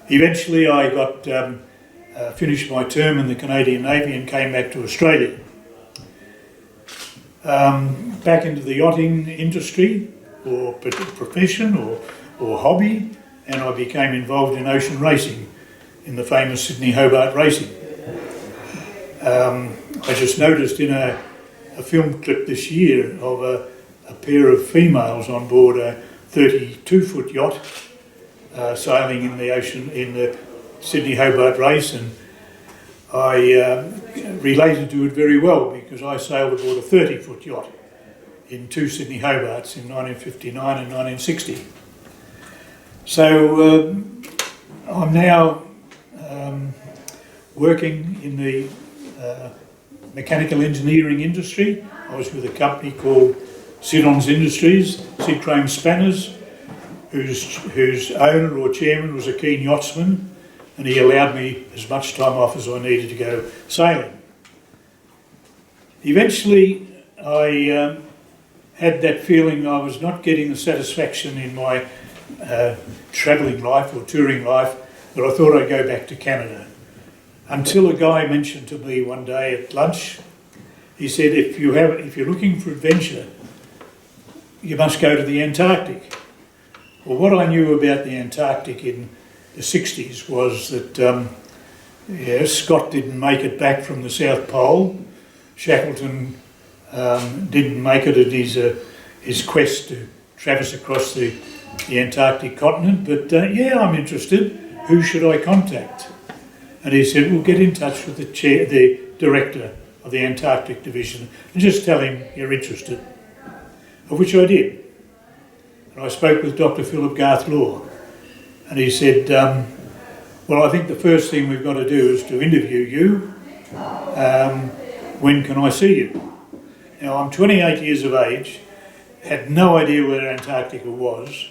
Eventually I got finished my term in the Canadian Navy and came back to Australia. Back into the yachting industry, or profession, or hobby, and I became involved in ocean racing in the famous Sydney Hobart racing. I just noticed in a film clip this year of a pair of females on board a 32-foot yacht sailing in the ocean in the Sydney Hobart race, and I related to it very well because I sailed aboard a 30-foot yacht in two Sydney Hobarts in 1959 and 1960. So I'm now working in the mechanical engineering industry. I was with a company called Sidon's Industries, Sid Crane Spanners, whose owner or chairman was a keen yachtsman, and he allowed me as much time off as I needed to go sailing. Eventually I had that feeling I was not getting the satisfaction in my travelling life or touring life that I thought I'd go back to Canada. Until a guy mentioned to me one day at lunch, he said, if you're looking for adventure, you must go to the Antarctic. Well, what I knew about the Antarctic in the 60s was that Scott didn't make it back from the South Pole. Shackleton didn't make it at his quest to traverse across the Antarctic continent, but yeah, I'm interested. Who should I contact? And he said, well, get in touch with the director of the Antarctic division and just tell him you're interested, of which I did. And I spoke with Dr. Philip Garth-Law, and he said, well, I think the first thing we've got to do is to interview you. When can I see you? Now, I'm 28 years of age, had no idea where Antarctica was,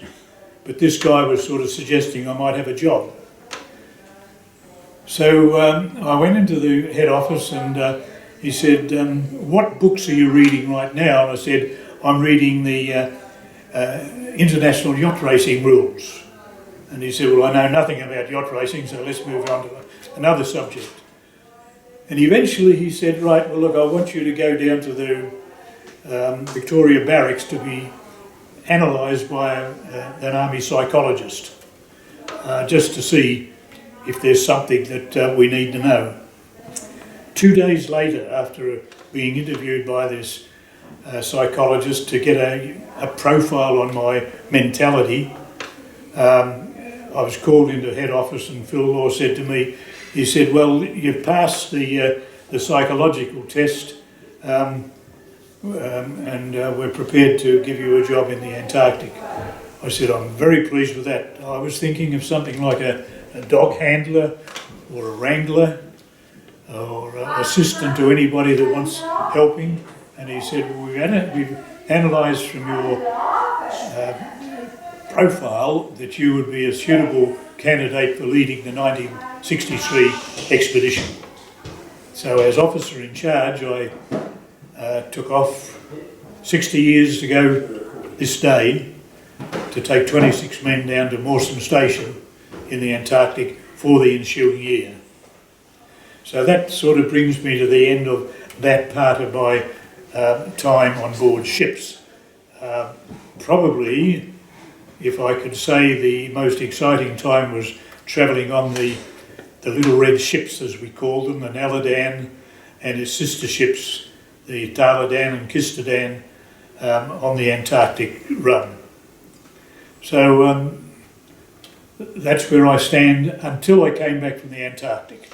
but this guy was sort of suggesting I might have a job. So I went into the head office and he said, what books are you reading right now? And I said, I'm reading the International Yacht Racing Rules. And he said, well, I know nothing about yacht racing, so let's move on to another subject. And eventually he said, right, well, look, I want you to go down to the Victoria Barracks to be analysed by an army psychologist, just to see if there's something that we need to know. 2 days later, after being interviewed by this psychologist to get a profile on my mentality, I was called into head office and Phil Law said to me, he said, well, you've passed the psychological test and we're prepared to give you a job in the Antarctic. I said, I'm very pleased with that. I was thinking of something like a dog handler or a wrangler or an assistant to anybody that wants helping. And he said, well, we've analysed from your profile that you would be a suitable candidate for leading the 1963 expedition. So as officer in charge, I took off 60 years ago this day to take 26 men down to Mawson Station in the Antarctic for the ensuing year. So that sort of brings me to the end of that part of my time on board ships. Probably, if I could say, the most exciting time was travelling on the little red ships, as we call them, the Naladan and its sister ships, the Taladan and Kistadan, on the Antarctic run. So that's where I stand until I came back from the Antarctic.